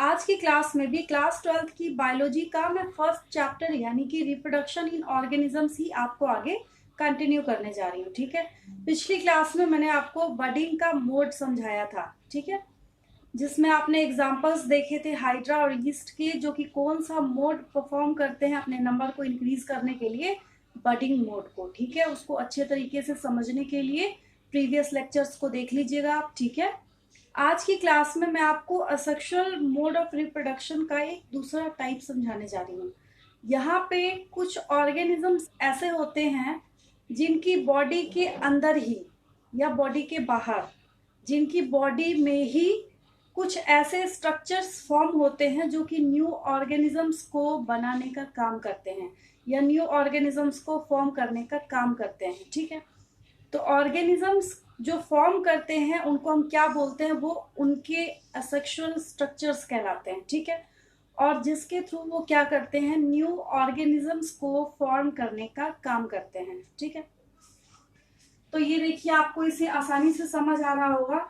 आज की क्लास में भी क्लास 12th की बायोलॉजी का मैं फर्स्ट चैप्टर यानी कि रिप्रोडक्शन इन ऑर्गेनिजम्स ही आपको आगे कंटिन्यू करने जा रही हूँ। ठीक है, पिछली क्लास में मैंने आपको बडिंग का मोड समझाया था। ठीक है, जिसमें आपने एग्जांपल्स देखे थे हाइड्रा और यीस्ट के, जो कि कौन सा मोड परफॉर्म करते हैं अपने नंबर को इंक्रीज करने के लिए, बडिंग मोड को। ठीक है, उसको अच्छे तरीके से समझने के लिए प्रीवियस लेक्चर्स को देख लीजिएगा आप। ठीक है, आज की क्लास में मैं आपको असेक्सुअल मोड ऑफ रिप्रोडक्शन का एक दूसरा टाइप समझाने जा रही हूँ। यहाँ पे कुछ ऑर्गेनिजम्स ऐसे होते हैं जिनकी बॉडी के अंदर ही या बॉडी के बाहर, जिनकी बॉडी में ही कुछ ऐसे स्ट्रक्चर्स फॉर्म होते हैं जो कि न्यू ऑर्गेनिजम्स को बनाने का काम करते हैं या न्यू ऑर्गेनिजम्स को फॉर्म करने का काम करते हैं। ठीक है, तो ऑर्गेनिजम्स जो फॉर्म करते हैं उनको हम क्या बोलते हैं, वो उनके असेक्सुअल स्ट्रक्चर्स कहलाते हैं। ठीक है, और जिसके थ्रू वो क्या करते हैं, न्यू ऑर्गेनिजम्स को फॉर्म करने का काम करते हैं। ठीक है, तो ये देखिए, आपको इसे आसानी से समझ आ रहा होगा।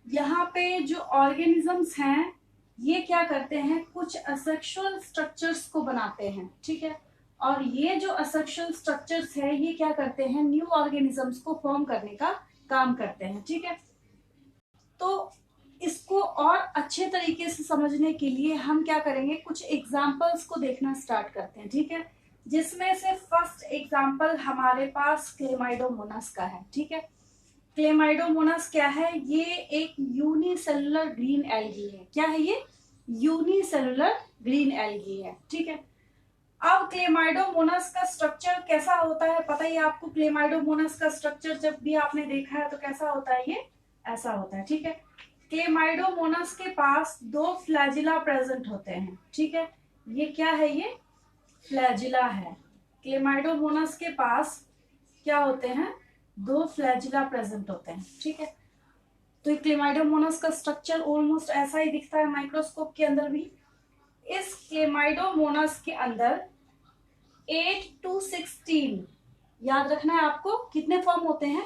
यहाँ पे जो ऑर्गेनिजम्स हैं ये क्या करते हैं, कुछ असेक्सुअल स्ट्रक्चर्स को बनाते हैं। ठीक है, और ये जो असेक्सुअल स्ट्रक्चर्स है ये क्या करते हैं, न्यू ऑर्गेनिजम्स को फॉर्म करने का काम करते हैं। ठीक है, तो इसको और अच्छे तरीके से समझने के लिए हम क्या करेंगे, कुछ एग्जाम्पल्स को देखना स्टार्ट करते हैं। ठीक है, जिसमें से फर्स्ट एग्जाम्पल हमारे पास क्लेमाइडोमोनास का है। ठीक है, क्लेमाइडोमोनास क्या है, ये एक यूनिसेलुलर ग्रीन एल्गी है। क्या है ये, यूनिसेलुलर ग्रीन एल्गी है। ठीक है, अब क्लेमाइडोमोनास का स्ट्रक्चर कैसा होता है पता ही आपको। क्लेमाइडोमोनास का स्ट्रक्चर जब भी आपने देखा है तो कैसा होता है, ये ऐसा होता है। ठीक है, क्लेमाइडोमोनास के पास दो फ्लैजिला प्रेजेंट होते हैं। ठीक है, ये क्या है, ये फ्लैजिला है। क्लेमाइडोमोनास के पास क्या होते हैं, दो फ्लैजिला प्रेजेंट होते हैं। ठीक है, तो क्लेमाइडोमोनास का स्ट्रक्चर ऑलमोस्ट ऐसा ही दिखता है माइक्रोस्कोप के अंदर भी। इस क्लेमाइडोमोनास के अंदर 8 to 16, याद रखना है आपको, कितने फॉर्म होते हैं,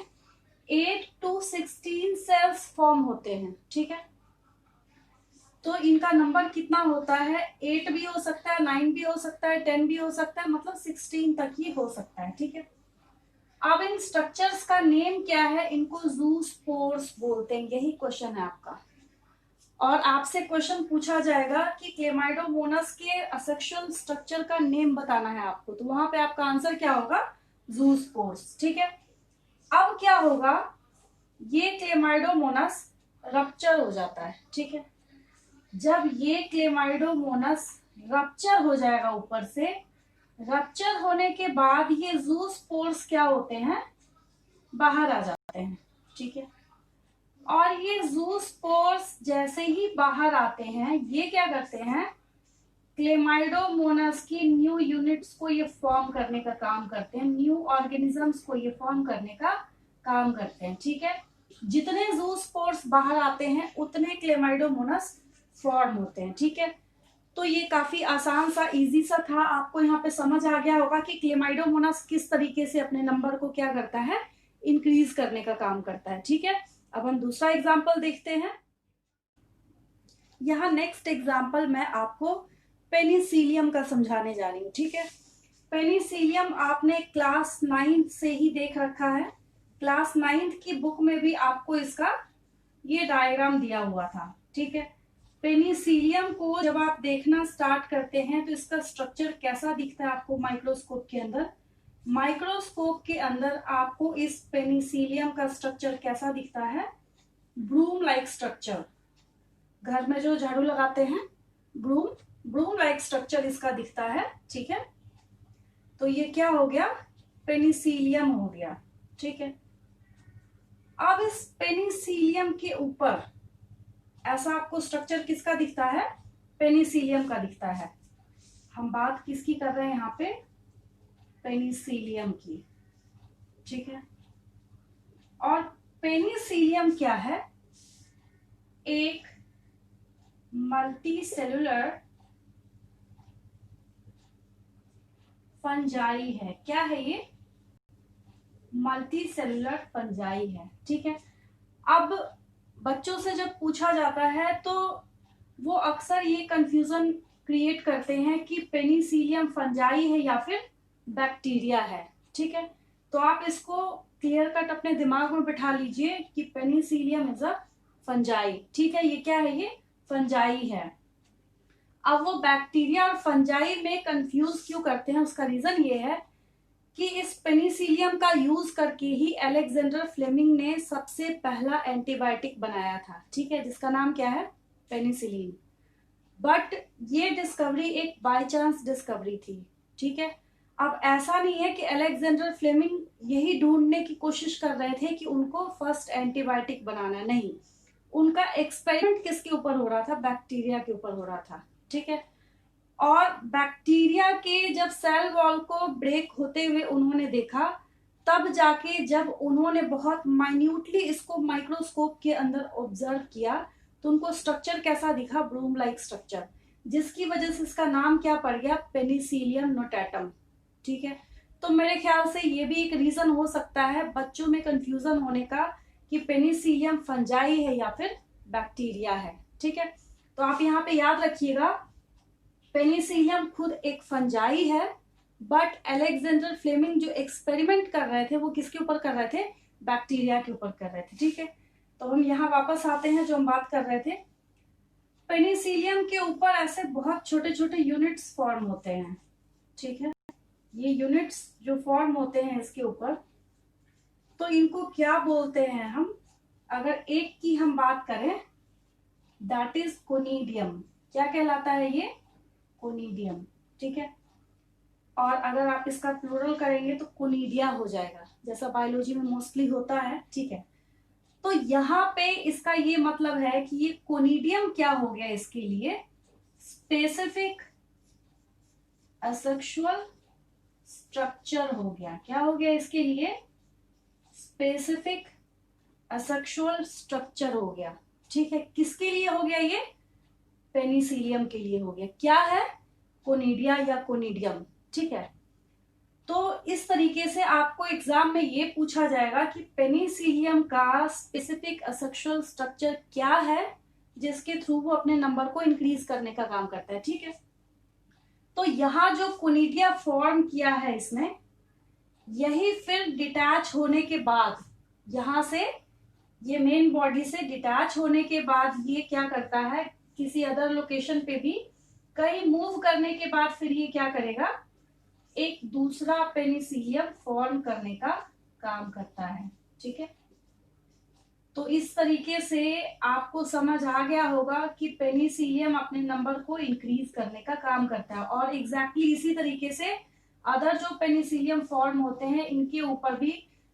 8 to 16 सेल्स फॉर्म होते हैं। ठीक है, तो इनका नंबर कितना होता है, 8 भी हो सकता है, 9 भी हो सकता है, 10 भी हो सकता है, मतलब 16 तक ही हो सकता है। ठीक है, अब इन स्ट्रक्चर्स का नेम क्या है, इनको ज़ूस्पोर्स बोलते हैं। यही क्वेश्चन है आपका, और आपसे क्वेश्चन पूछा जाएगा कि क्लेमाइडोमोनास के असेक्सुअल स्ट्रक्चर का नेम बताना है आपको, तो वहां पे आपका आंसर क्या होगा, ज़ूस्पोर्स। ठीक है, अब क्या होगा, ये क्लेमाइडोमोनास रप्चर हो जाता है। ठीक है, जब ये क्लेमाइडोमोनास रप्चर हो जाएगा ऊपर से, रप्चर होने के बाद ये ज़ूस्पोर्स क्या होते हैं, बाहर आ जाते हैं। ठीक है, और ये ज़ूस्पोर्स जैसे ही बाहर आते हैं ये क्या करते हैं, क्लेमाइडोमोनास की न्यू यूनिट्स को ये फॉर्म करने का काम करते हैं, न्यू ऑर्गेनिजम्स को ये फॉर्म करने का काम करते हैं। ठीक है, जितने ज़ूस्पोर्स बाहर आते हैं उतने क्लेमाइडोमोनास फॉर्म होते हैं। ठीक है, तो ये काफी आसान सा, इजी सा था। आपको यहाँ पे समझ आ गया होगा कि क्लेमाइडोमोनास किस तरीके से अपने नंबर को क्या करता है, इंक्रीज करने का काम करता है। ठीक है, अब हम दूसरा एग्जाम्पल देखते हैं। यहाँ नेक्स्ट एग्जाम्पल मैं आपको पेनिसिलियम का समझाने जा रही हूँ। ठीक है, पेनिसिलियम आपने क्लास 9 से ही देख रखा है। क्लास 9 की बुक में भी आपको इसका ये डायग्राम दिया हुआ था। ठीक है, पेनिसिलियम को जब आप देखना स्टार्ट करते हैं तो इसका स्ट्रक्चर कैसा दिखता है आपको माइक्रोस्कोप के अंदर। माइक्रोस्कोप के अंदर आपको इस पेनिसिलियम का स्ट्रक्चर कैसा दिखता है, ब्रूम लाइक स्ट्रक्चर। घर में जो झाड़ू लगाते हैं, ब्रूम लाइक स्ट्रक्चर इसका दिखता है। ठीक है, तो ये क्या हो गया, पेनिसिलियम हो गया। ठीक है, अब इस पेनिसिलियम के ऊपर ऐसा आपको स्ट्रक्चर किसका दिखता है, पेनिसिलियम का दिखता है। हम बात किसकी कर रहे हैं यहाँ पे, पेनिसिलियम की। ठीक है, और पेनिसिलियम क्या है, एक मल्टी सेलुलर फंजाई है। क्या है ये, मल्टी सेलुलर फंजाई है। ठीक है, अब बच्चों से जब पूछा जाता है तो वो अक्सर ये कंफ्यूजन क्रिएट करते हैं कि पेनिसिलियम फंजाई है या फिर बैक्टीरिया है। ठीक है, तो आप इसको क्लियर कट अपने दिमाग में बिठा लीजिए कि पेनिसिलियम इज अ फंजाई। ठीक है, ये क्या है, ये फंजाई है। अब वो बैक्टीरिया और फंजाई में कंफ्यूज क्यों करते हैं, उसका रीजन ये है कि इस पेनिसिलियम का यूज करके ही अलेक्जेंडर फ्लेमिंग ने सबसे पहला एंटीबायोटिक बनाया था। ठीक है, जिसका नाम क्या है, पेनिसिलिन। बट ये डिस्कवरी एक बाय चांस डिस्कवरी थी। ठीक है, अब ऐसा नहीं है कि अलेक्जेंडर फ्लेमिंग यही ढूंढने की कोशिश कर रहे थे कि उनको फर्स्ट एंटीबायोटिक बनाना, नहीं, उनका एक्सपेरिमेंट किसके ऊपर हो रहा था, बैक्टीरिया के ऊपर हो रहा था। ठीक है, और बैक्टीरिया के जब सेल वॉल को ब्रेक होते हुए उन्होंने देखा, तब जाके जब उन्होंने बहुत माइन्यूटली इसको माइक्रोस्कोप के अंदर ऑब्जर्व किया तो उनको स्ट्रक्चर कैसा दिखा, ब्लूम लाइक स्ट्रक्चर, जिसकी वजह से इसका नाम क्या पड़ गया, पेनिसिलियम नोटाटम। ठीक है, तो मेरे ख्याल से ये भी एक रीजन हो सकता है बच्चों में कंफ्यूजन होने का कि पेनिसिलियम फंजाई है या फिर बैक्टीरिया है। ठीक है, तो आप यहाँ पे याद रखिएगा, पेनिसिलियम खुद एक फंजाई है, बट अलेक्जेंडर फ्लेमिंग जो एक्सपेरिमेंट कर रहे थे वो किसके ऊपर कर रहे थे, बैक्टीरिया के ऊपर कर रहे थे। ठीक है, तो हम यहाँ वापस आते हैं जो हम बात कर रहे थे, पेनिसिलियम के ऊपर ऐसे बहुत छोटे छोटे यूनिट्स फॉर्म होते हैं। ठीक है, ये यूनिट्स जो फॉर्म होते हैं इसके ऊपर, तो इनको क्या बोलते हैं हम, अगर एक की हम बात करें, दैट इज कोनिडियम। क्या कहलाता है ये, कोनिडियम। ठीक है, और अगर आप इसका प्लूरल करेंगे तो कोनिडिया हो जाएगा, जैसा बायोलॉजी में मोस्टली होता है। ठीक है, तो यहाँ पे इसका ये मतलब है कि ये कोनिडियम क्या हो गया, इसके लिए स्पेसिफिक असेक्सुअल स्ट्रक्चर हो गया। क्या हो गया इसके लिए, स्पेसिफिक असेक्सुअल स्ट्रक्चर हो गया। ठीक है, किसके लिए हो गया ये, पेनिसिलियम के लिए हो गया। क्या है, कोनिडिया या कोनिडियम। ठीक है, तो इस तरीके से आपको एग्जाम में ये पूछा जाएगा कि पेनिसिलियम का स्पेसिफिक असेक्सुअल स्ट्रक्चर क्या है जिसके थ्रू वो अपने नंबर को इंक्रीज करने का काम करता है। ठीक है, तो यहाँ जो कोनिडिया फॉर्म किया है इसने, यही फिर डिटैच होने के बाद, यहां से ये मेन बॉडी से डिटैच होने के बाद ये क्या करता है, किसी अदर लोकेशन पे भी कहीं मूव करने के बाद फिर ये क्या करेगा, एक दूसरा पेनिसिलियम फॉर्म करने का काम करता है। ठीक है, तो इस तरीके से आपको समझ आ गया होगा कि पेनिसिलियम अपने नंबर को इंक्रीज करने का काम करता है, और एग्जैक्टली इसी तरीके से अदर जो पेनिसिलियम फॉर्म होते हैं इनके ऊपर भी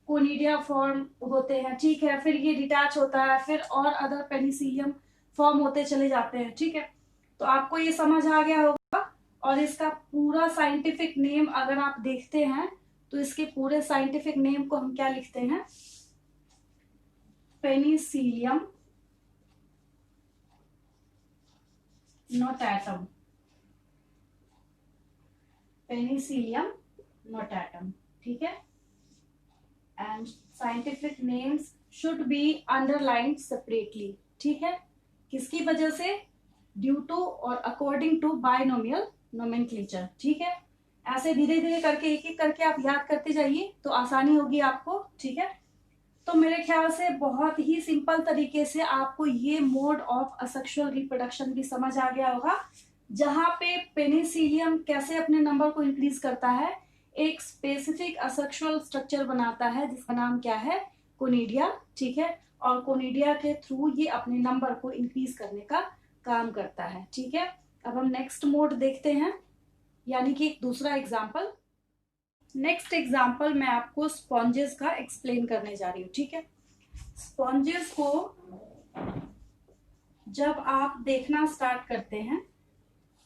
कोनिडिया फॉर्म होते हैं। ठीक है, फिर ये डिटैच होता है, फिर और अदर पेनिसिलियम फॉर्म होते चले जाते हैं। ठीक है, तो आपको ये समझ आ गया होगा, और इसका पूरा साइंटिफिक नेम अगर आप देखते हैं तो इसके पूरे साइंटिफिक नेम को हम क्या लिखते हैं, पेनिसिलियम नोटाटम। Penicillium notatum. ठीक है, and scientific names should be underlined separately. ठीक है, किसकी वजह से, ड्यू टू और अकॉर्डिंग टू बायनोमियल नोमेनक्लेचर। ठीक है, ऐसे धीरे धीरे करके एक एक करके आप याद करते जाइए तो आसानी होगी आपको। ठीक है, तो मेरे ख्याल से बहुत ही सिंपल तरीके से आपको ये मोड ऑफ असेक्सुअल रिप्रोडक्शन भी समझ आ गया होगा, जहां पे पेनिसिलियम कैसे अपने नंबर को इंक्रीज करता है, एक स्पेसिफिक असेक्सुअल स्ट्रक्चर बनाता है जिसका नाम क्या है, कोनिडिया। ठीक है, और कोनिडिया के थ्रू ये अपने नंबर को इंक्रीज करने का काम करता है। ठीक है, अब हम नेक्स्ट मोड देखते हैं, यानी कि एक दूसरा एग्जाम्पल। नेक्स्ट एग्जाम्पल मैं आपको स्पॉन्जेस का एक्सप्लेन करने जा रही हूँ। ठीक है, स्पॉन्जेस को जब आप देखना स्टार्ट करते हैं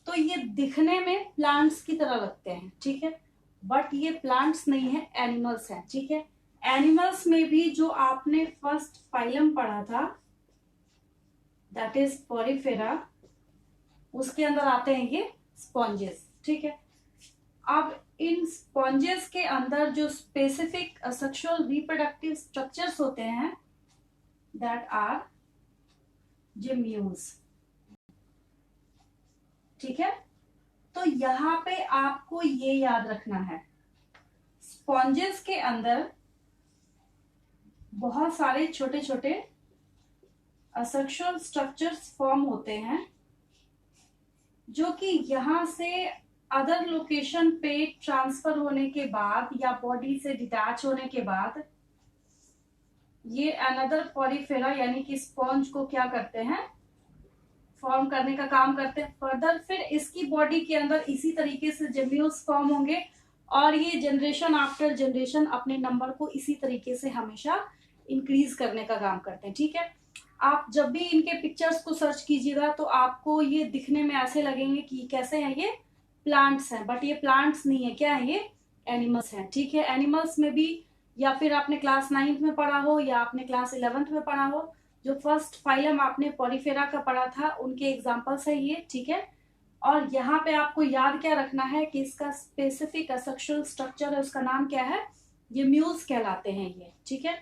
तो ये दिखने में प्लांट्स की तरह लगते हैं। ठीक है, बट ये प्लांट्स नहीं है, एनिमल्स हैं। ठीक है, एनिमल्स में भी जो आपने फर्स्ट फाइलम पढ़ा था, दैट इज पोरिफेरा, उसके अंदर आते हैं ये स्पॉन्जेस। ठीक है, अब इन स्पॉन्जेस के अंदर जो स्पेसिफिक सेक्सुअल रिप्रोडक्टिव स्ट्रक्चर्स होते हैं, दैट आर जिम्यूल्स। ठीक है। तो यहाँ पे आपको ये याद रखना है, स्पॉन्जेस के अंदर बहुत सारे छोटे छोटे असेक्सुअल स्ट्रक्चर्स फॉर्म होते हैं, जो कि यहाँ से अदर लोकेशन पे ट्रांसफर होने के बाद या बॉडी से डिटैच होने के बाद ये अनदर पॉलीफेरा यानी कि स्पॉन्ज को क्या करते हैं, फॉर्म करने का काम करते हैं। फर्दर फिर इसकी बॉडी के अंदर इसी तरीके से जेम्यूल्स फॉर्म होंगे और ये जनरेशन आफ्टर जनरेशन अपने नंबर को इसी तरीके से हमेशा इंक्रीज करने का काम करते हैं। ठीक है, आप जब भी इनके पिक्चर्स को सर्च कीजिएगा तो आपको ये दिखने में ऐसे लगेंगे कि कैसे हैं, ये प्लांट्स हैं, बट ये प्लांट्स नहीं है, क्या है, ये एनिमल्स हैं। ठीक है, एनिमल्स में भी या फिर आपने क्लास 9th में पढ़ा हो या आपने क्लास 11th में पढ़ा हो, जो फर्स्ट फाइलम आपने पॉलीफेरा का पढ़ा था उनके एग्जाम्पल्स है ये। ठीक है, और यहाँ पे आपको याद क्या रखना है कि इसका स्पेसिफिक असेक्सुअल स्ट्रक्चर है, उसका नाम क्या है, ये म्यूल्स कहलाते हैं ये। ठीक है,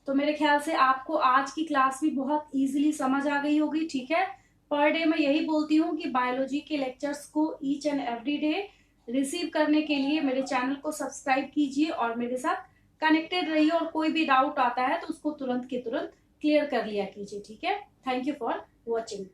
तो मेरे ख्याल से आपको आज की क्लास भी बहुत इजीली समझ आ गई होगी। ठीक है, पर डे मैं यही बोलती हूँ कि बायोलॉजी के लेक्चर्स को each and every day receive करने के लिए मेरे चैनल को सब्सक्राइब कीजिए और मेरे साथ कनेक्टेड रहिए, और कोई भी डाउट आता है तो उसको तुरंत के तुरंत क्लियर कर लिया कीजिए। ठीक है, थैंक यू फॉर वॉचिंग।